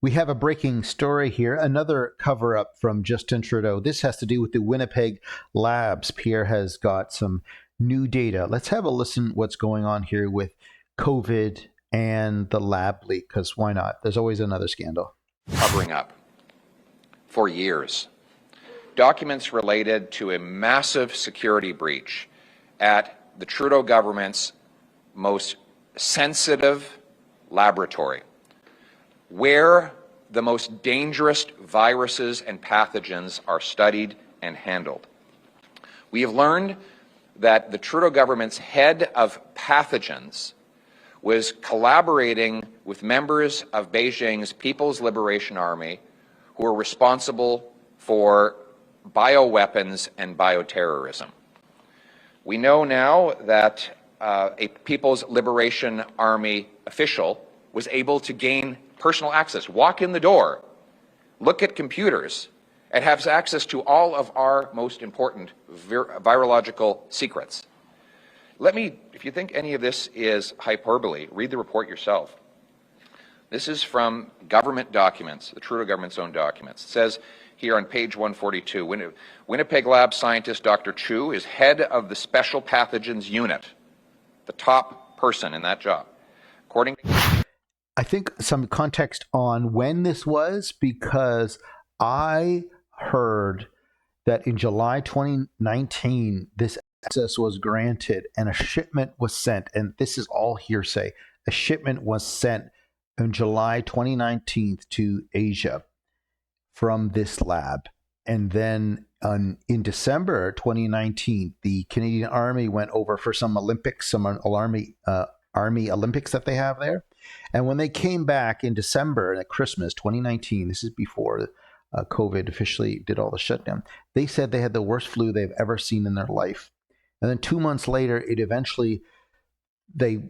We have a breaking story here, another cover-up from Justin Trudeau. This has to do with the Winnipeg labs. Pierre has got some new data. Let's have a listen what's going on here with COVID and the lab leak, because why not? There's always another scandal. Covering up for years. Documents related to a massive security breach at the Trudeau government's most sensitive laboratory, where the most dangerous viruses and pathogens are studied and handled. We have learned that the Trudeau government's head of pathogens was collaborating with members of Beijing's People's Liberation Army who are responsible for bioweapons and bioterrorism. We know now that a People's Liberation Army official was able to gain personal access, walk in the door, look at computers, and have access to all of our most important virological secrets. If you think any of this is hyperbole, read the report yourself. This is from government documents, the Trudeau government's own documents. It says here on page 142, Winnipeg lab scientist Dr. Chu is head of the Special Pathogens Unit, the top person in that job. According I think some context on when this was, because I heard that in July 2019, this access was granted and a shipment was sent. And this is all hearsay. A shipment was sent in July 2019 to Asia from this lab. And then in December 2019, the Canadian Army went over for some Olympics, some Army Olympics that they have there. And when they came back in December at Christmas 2019, this is before COVID officially did all the shutdown, they said they had the worst flu they've ever seen in their life. And then 2 months later, they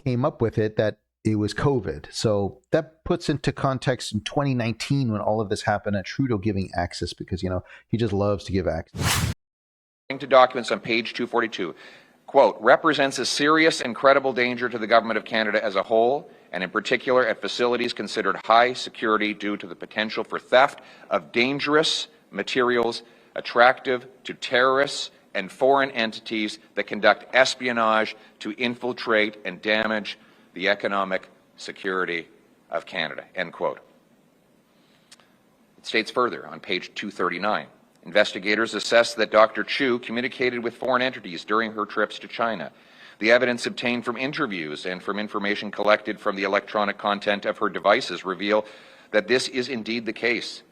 came up with it that it was COVID. So that puts into context in 2019 when all of this happened and Trudeau giving access because, he just loves to give access. to documents on page 242, quote, represents a serious and credible danger to the Government of Canada as a whole, and in particular at facilities considered high security due to the potential for theft of dangerous materials attractive to terrorists and foreign entities that conduct espionage to infiltrate and damage the economic security of Canada, end quote. It states further on page 239, investigators assessed that Dr. Chu communicated with foreign entities during her trips to China. The evidence obtained from interviews and from information collected from the electronic content of her devices reveal that this is indeed the case.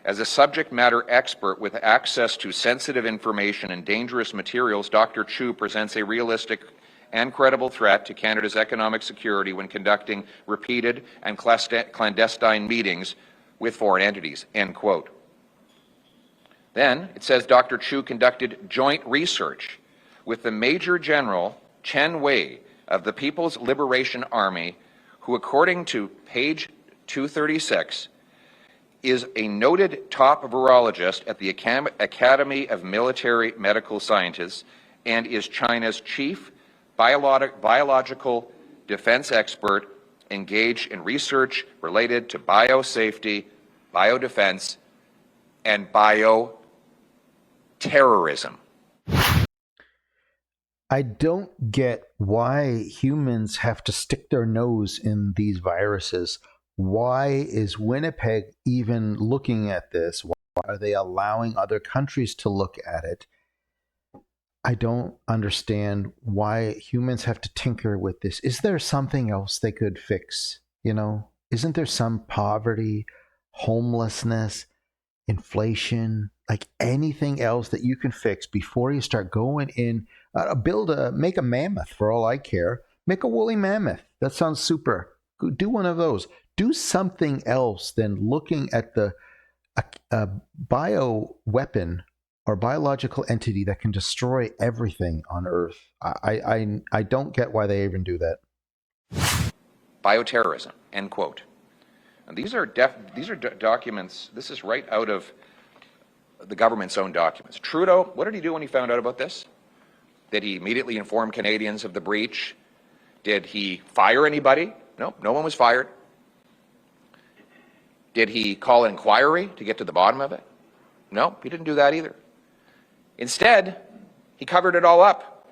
As a subject matter expert with access to sensitive information and dangerous materials, Dr. Chu presents a realistic and credible threat to Canada's economic security when conducting repeated and clandestine meetings with foreign entities, end quote. Then it says Dr. Chu conducted joint research with the Major General Chen Wei of the People's Liberation Army, who, according to page 236, is a noted top virologist at the Academy of Military Medical Sciences and is China's chief biological defense expert engaged in research related to biosafety, biodefense, and bioterrorism. I don't get why humans have to stick their nose in these viruses. Why is Winnipeg even looking at this? Why are they allowing other countries to look at it? I don't understand why humans have to tinker with this. Is there something else they could fix? Isn't there some poverty, homelessness, inflation, like anything else that you can fix before you start going in? Make a mammoth for all I care. Make a woolly mammoth. That sounds super. Do one of those. Do something else than looking at the bio weapon or biological entity that can destroy everything on Earth. I don't get why they even do that. Bioterrorism, end quote. And these are documents. This is right out of the government's own documents. Trudeau, what did he do when he found out about this? Did he immediately inform Canadians of the breach? Did he fire anybody? No, no one was fired. Did he call an inquiry to get to the bottom of it? No, he didn't do that either. Instead, he covered it all up.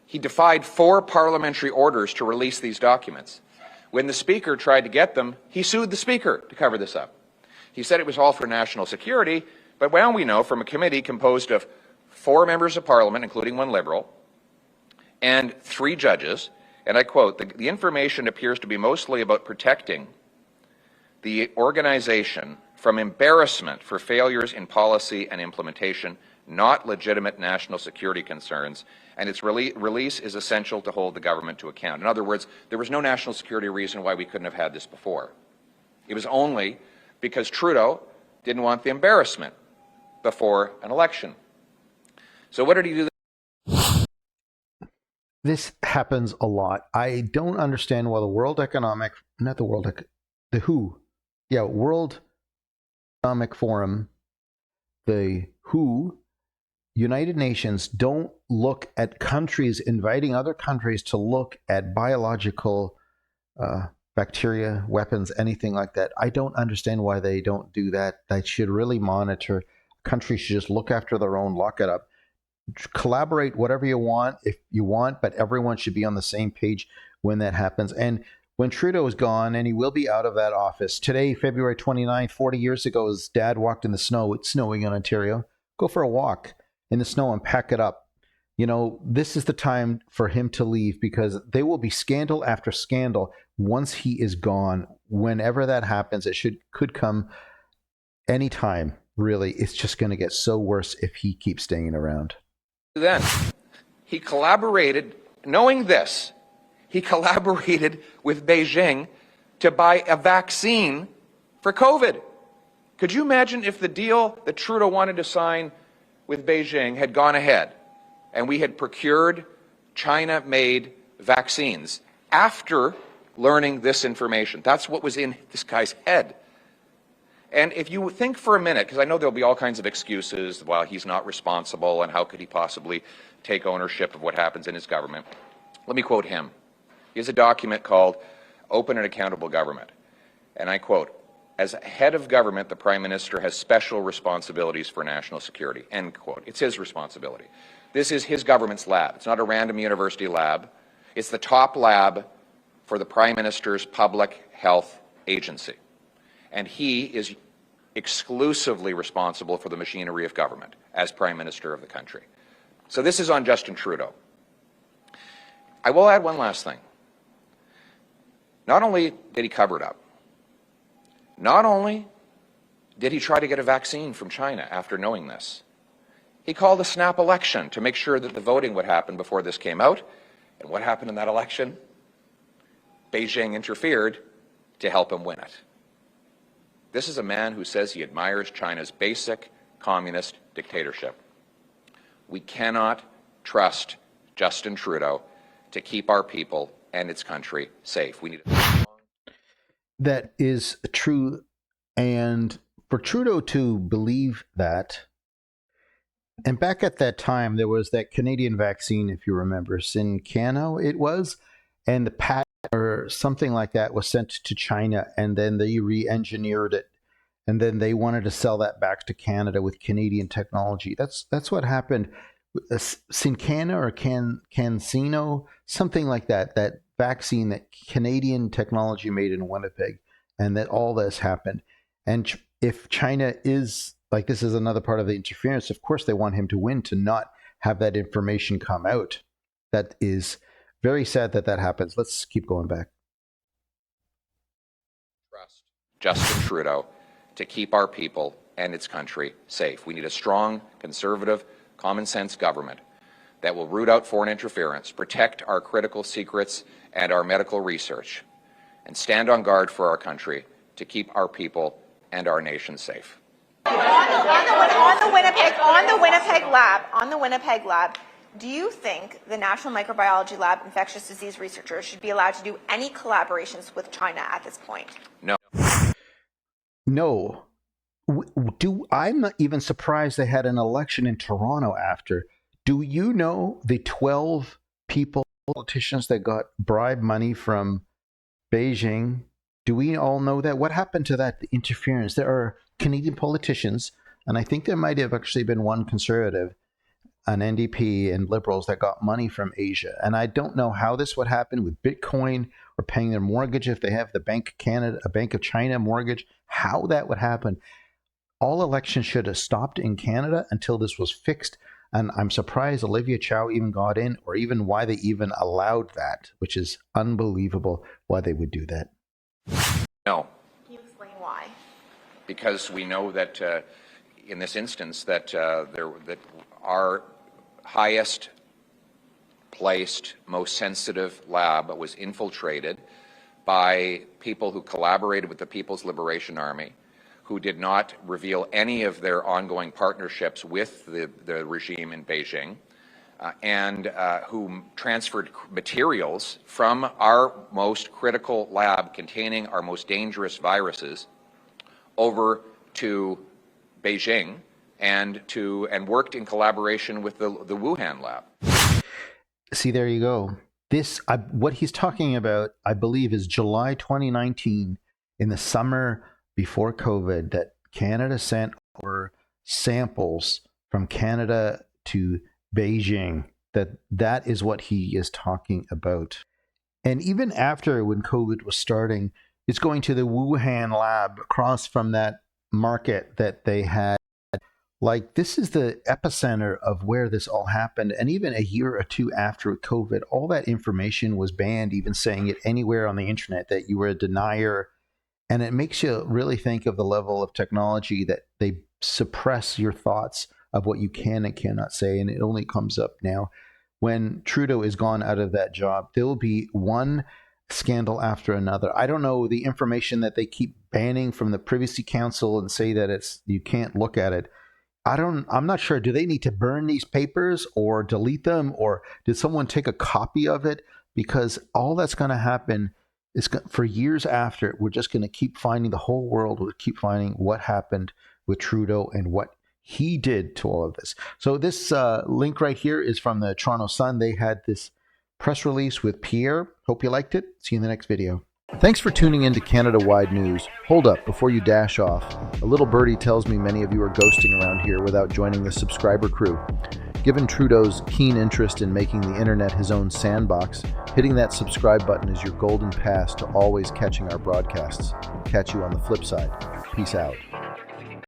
He defied 4 parliamentary orders to release these documents. When the Speaker tried to get them, he sued the Speaker to cover this up. He said it was all for national security, but well, we know from a committee composed of 4 members of Parliament, including 1 Liberal, and 3 judges, and I quote, the information appears to be mostly about protecting the organization from embarrassment for failures in policy and implementation, not legitimate national security concerns, and its release is essential to hold the government to account. In other words, there was no national security reason why we couldn't have had this before. It was only because Trudeau didn't want the embarrassment before an election. So what did he do? This happens a lot. I don't understand why the World Economic Forum, the WHO, United Nations don't look at countries, inviting other countries to look at biological bacteria, weapons, anything like that. I don't understand why they don't do that. They should really monitor. Countries should just look after their own, lock it up. Collaborate whatever you want, if you want, but everyone should be on the same page when that happens. And when Trudeau is gone, and he will be out of that office. Today, February 29th, 40 years ago, his dad walked in the snow. It's snowing in Ontario. Go for a walk in the snow and pack it up. You know, this is the time for him to leave, because there will be scandal after scandal once he is gone. Whenever that happens, it could come anytime, really. It's just going to get so worse if he keeps staying around. Then he collaborated, knowing this, he collaborated with Beijing to buy a vaccine for COVID. Could you imagine if the deal that Trudeau wanted to sign with Beijing had gone ahead and we had procured China-made vaccines after learning this information? That's what was in this guy's head. And if you think for a minute, because I know there'll be all kinds of excuses, well, he's not responsible and how could he possibly take ownership of what happens in his government. Let me quote him. He has a document called Open and Accountable Government. And I quote, "As head of government, the Prime Minister has special responsibilities for national security." End quote. It's his responsibility. This is his government's lab. It's not a random university lab. It's the top lab for the Prime Minister's public health agency. And he is exclusively responsible for the machinery of government as Prime Minister of the country. So this is on Justin Trudeau. I will add one last thing. Not only did he cover it up, not only did he try to get a vaccine from China after knowing this, he called a snap election to make sure that the voting would happen before this came out. And what happened in that election? Beijing interfered to help him win it. This is a man who says he admires China's basic communist dictatorship. We cannot trust Justin Trudeau to keep our people and its country safe. We need That is true. And for Trudeau to believe that, and back at that time, there was that Canadian vaccine, if you remember, Syncano it was, and the patent or something like that was sent to China, and then they re-engineered it, and then they wanted to sell that back to Canada with Canadian technology. That's what happened. Syncana or Cancino, something like that, that vaccine that Canadian technology made in Winnipeg, and that all this happened. And if China is, like, this is another part of the interference, of course they want him to win, to not have that information come out. That is very sad that that happens. Let's keep going back. Trust Justin Trudeau to keep our people and its country safe. We need a strong, conservative, common sense government that will root out foreign interference, protect our critical secrets and our medical research, and stand on guard for our country to keep our people and our nation safe. On the Winnipeg lab, do you think the National Microbiology Lab infectious disease researchers should be allowed to do any collaborations with China at this point? No. I'm not even surprised they had an election in Toronto after. Do you know the 12 politicians that got bribe money from Beijing Do we all know that? What happened to that interference? There are Canadian politicians, and I think there might have actually been one Conservative, an NDP, and Liberals that got money from Asia. And I don't know how this would happen with Bitcoin or paying their mortgage if they have the Bank of Canada, a Bank of China mortgage, how that would happen. All elections should have stopped in Canada until this was fixed. And I'm surprised Olivia Chow even got in, or even why they even allowed that, which is unbelievable why they would do that. No. Can you explain why? Because we know that in this instance that that our highest placed, most sensitive lab was infiltrated by people who collaborated with the People's Liberation Army, who did not reveal any of their ongoing partnerships with the regime in Beijing, and who transferred materials from our most critical lab containing our most dangerous viruses over to Beijing and worked in collaboration with the Wuhan lab. See, there you go. What he's talking about, I believe, is July 2019, in the summer before COVID, that Canada sent over samples from Canada to Beijing. That is what he is talking about. And even after, when COVID was starting, it's going to the Wuhan lab across from that market that they had. Like, this is the epicenter of where this all happened. And even a year or two after COVID, all that information was banned, even saying it anywhere on the internet that you were a denier. And it makes you really think of the level of technology that they suppress your thoughts of what you can and cannot say. And it only comes up now. When Trudeau is gone out of that job, there will be one scandal after another. I don't know the information that they keep banning from the Privacy Council and say that you can't look at it. I'm not sure. Do they need to burn these papers or delete them, or did someone take a copy of it? Because all that's going to happen is, for years after, we're just going to keep finding, the whole world will keep finding what happened with Trudeau and what he did to all of this. So this link right here is from the Toronto Sun. They had this press release with Pierre. Hope you liked it. See you in the next video. Thanks for tuning in to Canada-Wide News. Hold up, before you dash off. A little birdie tells me many of you are ghosting around here without joining the subscriber crew. Given Trudeau's keen interest in making the internet his own sandbox, hitting that subscribe button is your golden pass to always catching our broadcasts. Catch you on the flip side. Peace out.